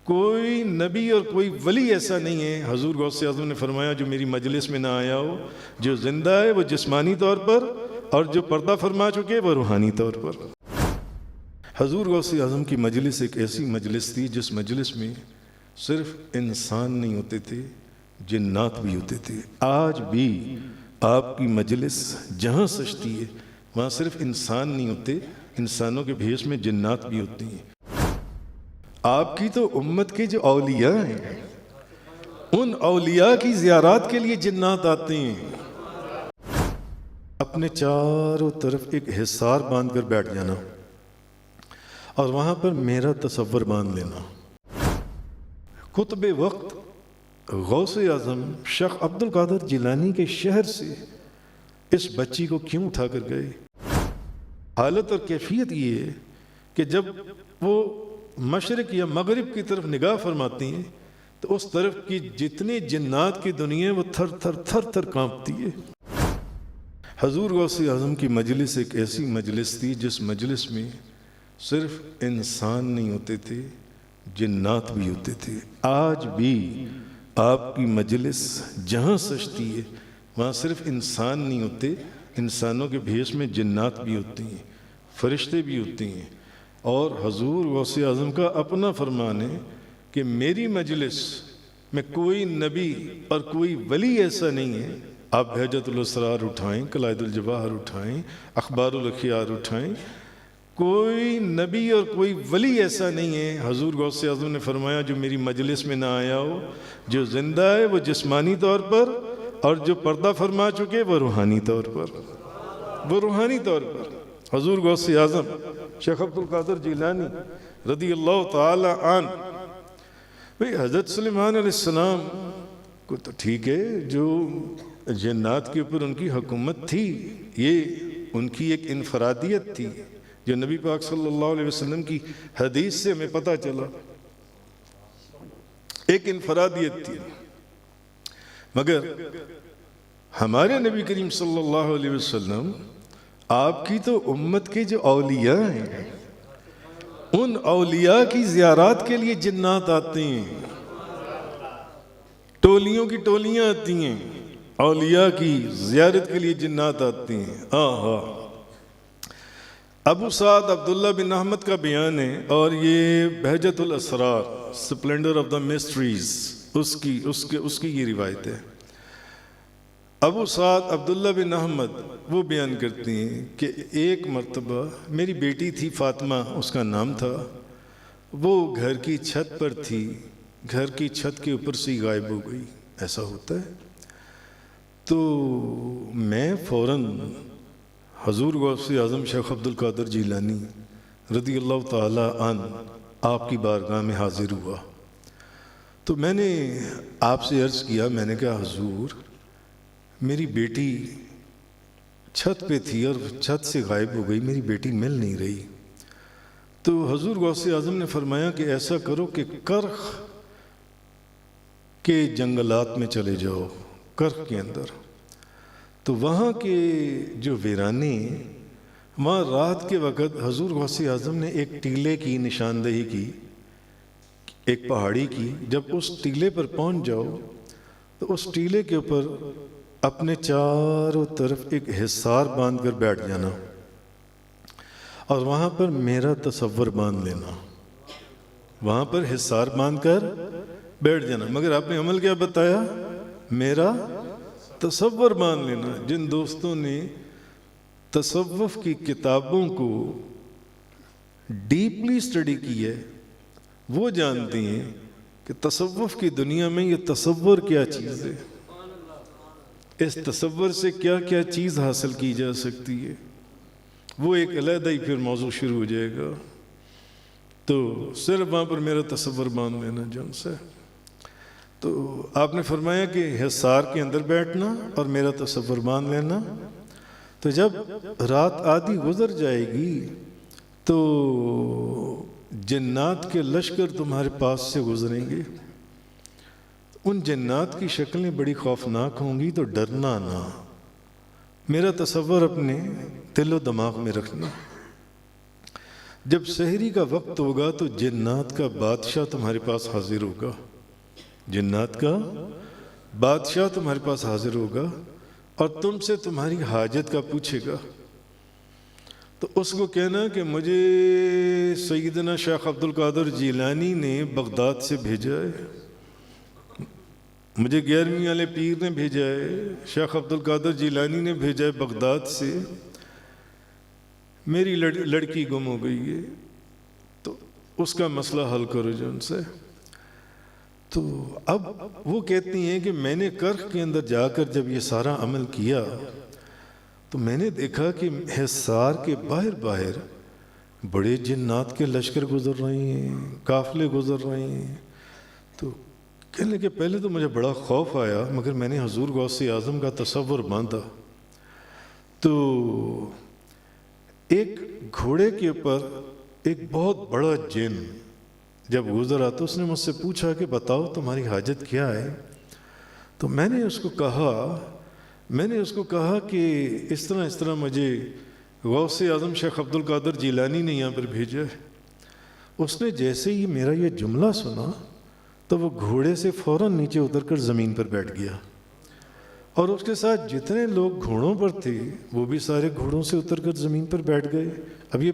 کوئی نبی اور کوئی ولی ایسا نہیں ہے، حضور غوث اعظم نے فرمایا، جو میری مجلس میں نہ آیا ہو، جو زندہ ہے وہ جسمانی طور پر، اور جو پردہ فرما چکے وہ روحانی طور پر۔ حضور غوث اعظم کی مجلس ایک ایسی مجلس تھی جس مجلس میں صرف انسان نہیں ہوتے تھے، جنات بھی ہوتے تھے۔ آج بھی آپ کی مجلس جہاں سجتی ہے وہاں صرف انسان نہیں ہوتے، انسانوں کے بھیس میں جنات بھی ہوتی ہیں۔ آپ کی تو امت کے جو اولیاء ہیں، ان اولیاء کی زیارات کے لیے جنات آتے ہیں۔ اپنے چاروں طرف ایک حصار باندھ کر بیٹھ جانا اور وہاں پر میرا تصور باندھ لینا۔ قطب وقت غوث اعظم شیخ عبد القادر جیلانی کے شہر سے اس بچی کو کیوں اٹھا کر گئے؟ حالت اور کیفیت یہ ہے کہ جب وہ مشرق یا مغرب کی طرف نگاہ فرماتی ہیں تو اس طرف کی جتنے جنات کی دنیا وہ تھر تھر تھر تھر کانپتی ہے۔ حضور غوث اعظم کی مجلس ایک ایسی مجلس تھی جس مجلس میں صرف انسان نہیں ہوتے تھے، جنات بھی ہوتے تھے۔ آج بھی آپ کی مجلس جہاں سجتی ہے وہاں صرف انسان نہیں ہوتے، انسانوں کے بھیس میں جنات بھی ہوتی ہیں، فرشتے بھی ہوتے ہیں۔ اور حضور غوث اعظم کا اپنا فرمان ہے کہ میری مجلس میں کوئی نبی اور کوئی ولی ایسا نہیں ہے۔ آپ بہجت الاسرار اٹھائیں، قلائد الجواہر اٹھائیں، اخبار الاخیار اٹھائیں، کوئی نبی اور کوئی ولی ایسا نہیں ہے۔ حضور غوث اعظم نے فرمایا، جو میری مجلس میں نہ آیا ہو، جو زندہ ہے وہ جسمانی طور پر، اور جو پردہ فرما چکے وہ روحانی طور پر، وہ روحانی طور پر۔ حضور غوث اعظم شیخ عبد القادر جیلانی رضی اللہ تعالی عنہ، بھئی حضرت سلیمان علیہ السلام کو تو ٹھیک ہے، جو جنات کے اوپر ان کی حکومت تھی، یہ ان کی ایک انفرادیت تھی جو نبی پاک صلی اللہ علیہ وسلم کی حدیث سے ہمیں پتہ چلا، ایک انفرادیت تھی۔ مگر ہمارے نبی کریم صلی اللہ علیہ وسلم، آپ کی تو امت کے جو اولیاء ہیں، ان اولیاء کی زیارات کے لیے جنات آتے ہیں، ٹولیوں کی ٹولیاں آتی ہیں، اولیاء کی زیارت کے لیے جنات آتی ہیں۔ ابو سعد عبداللہ بن احمد کا بیان ہے، اور یہ بہجت الاسرار سپلنڈر آف دا مسٹریز اس کی یہ روایت ہے۔ ابو سعد عبداللہ بن احمد وہ بیان کرتے ہیں کہ ایک مرتبہ میری بیٹی تھی فاطمہ، اس کا نام تھا، وہ گھر کی چھت پر تھی، گھر کی چھت کے اوپر سے غائب ہو گئی، ایسا ہوتا ہے۔ تو میں فوراً حضور غوث اعظم شیخ عبد القادر جیلانی رضی اللہ تعالی عنہ آپ کی بارگاہ میں حاضر ہوا۔ تو میں نے آپ سے عرض کیا، میں نے کہا حضور، میری بیٹی چھت پہ تھی اور چھت سے غائب ہو گئی، میری بیٹی مل نہیں رہی۔ تو حضور غوث اعظم نے فرمایا کہ ایسا کرو کہ کرخ کے جنگلات میں چلے جاؤ، کرخ کے اندر۔ تو وہاں کے جو ویرانے، وہاں رات کے وقت حضور غوث اعظم نے ایک ٹیلے کی نشاندہی کی، ایک پہاڑی کی۔ جب اس ٹیلے پر پہنچ جاؤ تو اس ٹیلے کے اوپر اپنے چاروں طرف ایک حصار باندھ کر بیٹھ جانا اور وہاں پر میرا تصور باندھ لینا، وہاں پر حصار باندھ کر بیٹھ جانا۔ مگر آپ نے عمل کیا بتایا؟ میرا تصور باندھ لینا۔ جن دوستوں نے تصوف کی کتابوں کو ڈیپلی سٹڈی کی ہے وہ جانتے ہیں کہ تصوف کی دنیا میں یہ تصور کیا چیز ہے، اس تصور سے کیا کیا چیز حاصل کی جا سکتی ہے، وہ ایک علیحدہ ہی پھر موضوع شروع ہو جائے گا۔ تو صرف وہاں پر میرا تصور باندھ لینا جن سے۔ تو آپ نے فرمایا کہ حصار کے اندر بیٹھنا اور میرا تصور باندھ لینا۔ تو جب رات آدھی گزر جائے گی تو جنات کے لشکر تمہارے پاس سے گزریں گے، ان جنات کی شکلیں بڑی خوفناک ہوں گی، تو ڈرنا نہ، میرا تصور اپنے دل و دماغ میں رکھنا۔ جب سحری کا وقت ہوگا تو جنات کا بادشاہ تمہارے پاس حاضر ہوگا، جنات کا بادشاہ تمہارے پاس حاضر ہوگا اور تم سے تمہاری حاجت کا پوچھے گا۔ تو اس کو کہنا کہ مجھے سیدنا شیخ عبد القادر جیلانی نے بغداد سے بھیجا ہے، مجھے 11ویں والے پیر نے بھیجا ہے، شیخ عبد القادر جیلانی نے بھیجا ہے بغداد سے، میری لڑکی گم ہو گئی ہے، تو اس کا مسئلہ حل کرو جو ان سے۔ تو اب وہ کہتی ہیں کہ میں نے کرخ کے اندر جا کر جب یہ سارا عمل کیا تو میں نے دیکھا کہ حصار کے باہر بڑے جنات کے لشکر گزر رہے ہیں، قافلے گزر رہے ہیں۔ تو کہنے لگے پہلے تو مجھے بڑا خوف آیا، مگر میں نے حضور غوث اعظم کا تصور باندھا۔ تو ایک گھوڑے کے اوپر ایک بہت بڑا جن جب گزرا تو اس نے مجھ سے پوچھا کہ بتاؤ تمہاری حاجت کیا ہے؟ تو میں نے اس کو کہا کہ اس طرح مجھے غوث اعظم شیخ عبد القادر جیلانی نے یہاں پر بھیجا ہے۔ اس نے جیسے ہی میرا یہ جملہ سنا تو وہ گھوڑے سے فوراً نیچے اتر کر زمین پر بیٹھ گیا، اور اس کے ساتھ جتنے لوگ گھوڑوں پر تھے وہ بھی سارے گھوڑوں سے اتر کر زمین پر بیٹھ گئے۔ اب یہ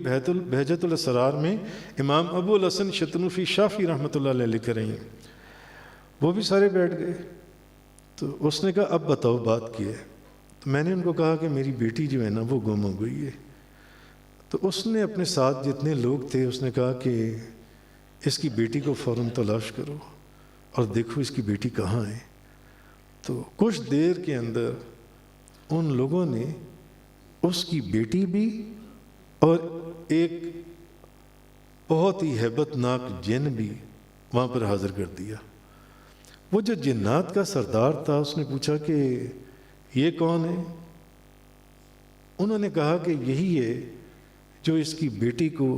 بہجت الاسرار میں امام ابو الحسن شتنوفی شافعی رحمۃ اللہ علیہ لکھ رہے ہیں، وہ بھی سارے بیٹھ گئے۔ تو اس نے کہا اب بتاؤ بات کیا ہے؟ تو میں نے ان کو کہا کہ میری بیٹی جو ہے نا وہ گم ہو گئی ہے۔ تو اس نے اپنے ساتھ جتنے لوگ تھے اس نے کہا کہ اس کی بیٹی کو فوراً تلاش کرو اور دیکھو اس کی بیٹی کہاں ہے۔ تو کچھ دیر کے اندر ان لوگوں نے اس کی بیٹی بھی اور ایک بہت ہی ہیبت ناک جن بھی وہاں پر حاضر کر دیا۔ وہ جو جنات کا سردار تھا اس نے پوچھا کہ یہ کون ہے؟ انہوں نے کہا کہ یہی ہے جو اس کی بیٹی کو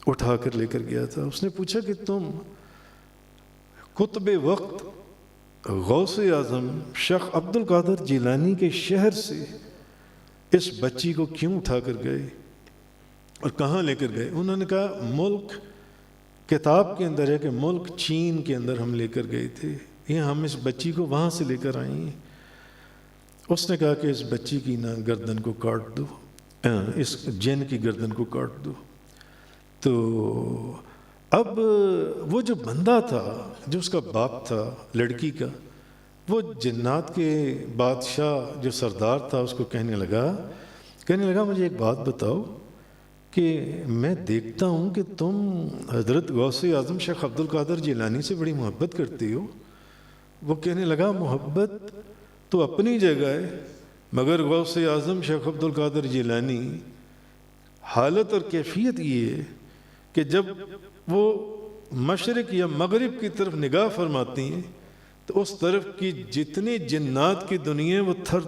اٹھا کر لے کر گیا تھا۔ اس نے پوچھا کہ تم قطب وقت غوث اعظم شیخ عبد القادر جیلانی کے شہر سے اس بچی کو کیوں اٹھا کر گئے اور کہاں لے کر گئے؟ انہوں نے کہا ملک کتاب کے اندر ہے کہ ملک چین کے اندر ہم لے کر گئے تھے، یہ ہم اس بچی کو وہاں سے لے کر آئے ہیں۔ اس نے کہا کہ اس بچی کی نا گردن کو کاٹ دو، اس جن کی گردن کو کاٹ دو۔ تو اب وہ جو بندہ تھا جو اس کا باپ تھا لڑکی کا، وہ جنات کے بادشاہ جو سردار تھا اس کو کہنے لگا مجھے ایک بات بتاؤ کہ میں دیکھتا ہوں کہ تم حضرت غوث اعظم شیخ عبد القادر جیلانی سے بڑی محبت کرتے ہو۔ وہ کہنے لگا محبت تو اپنی جگہ ہے، مگر غوث اعظم شیخ عبد القادر جیلانی حالت اور کیفیت یہ ہے کہ جب وہ مشرق یا مغرب کی طرف نگاہ فرماتی ہیں تو اس طرف کی جتنی جنات کی دنیا وہ تھر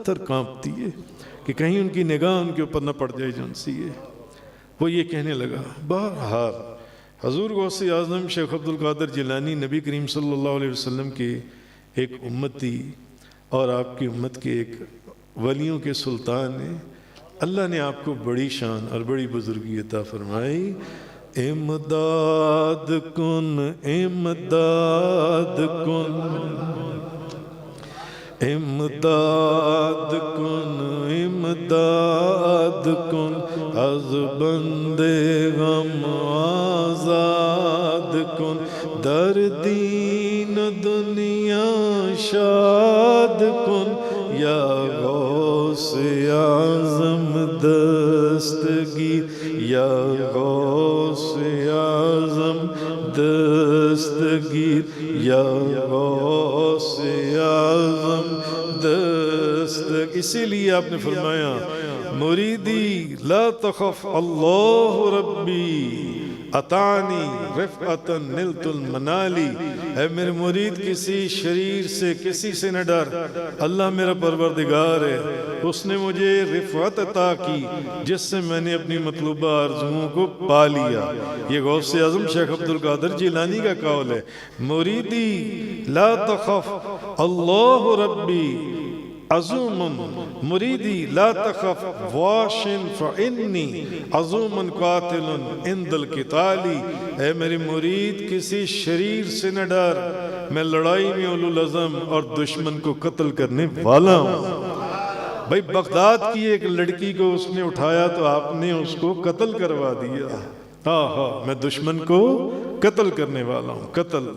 تھر کانپتی ہے کہ کہیں ان کی نگاہ ان کے اوپر نہ پڑ جائے جن سی ہے۔ وہ یہ کہنے لگا۔ بہرحال حضور غوث اعظم شیخ عبد القادر جیلانی نبی کریم صلی اللہ علیہ وسلم کے ایک امتی اور آپ کی امت کے ایک ولیوں کے سلطان ہیں۔ اللہ نے آپ کو بڑی شان اور بڑی بزرگی عطا فرمائی۔ امداد کن امداد کن امداد کن امداد کن از بندے غم آزاد کن در دین دنیا شاد کن یا غوث اعظم دستگیر یا غوث اعظم دستگیر یا غوث اعظم دستگیر۔ اسی لیے آپ نے فرمایا مریدی لا تخف اللہ ربی اتانی رفعتا نلت المنالی، اے میرے مرید کسی شریر سے کسی سے نہ ڈر، اللہ میرا پروردگار ہے، اس نے مجھے رفعت عطا کی جس سے میں نے اپنی مطلوبہ آرزوؤں کو پا لیا۔ یہ غوث اعظم شیخ عبد القادر جیلانی کا قول ہے۔ مریدی لا تخف اللہ ربی عظوم مریدی لا تخف واشن فإنی عظوم قاتل عند القتال، اے میرے مرید کسی شریر سے نہ ڈر، میں لڑائی میں اولو العزم اور دشمن کو قتل کرنے والا ہوں۔ بھائی بغداد کی ایک لڑکی کو اس نے اٹھایا تو آپ نے اس کو قتل کروا دیا۔ میں دشمن کو قتل کرنے والا ہوں، قتل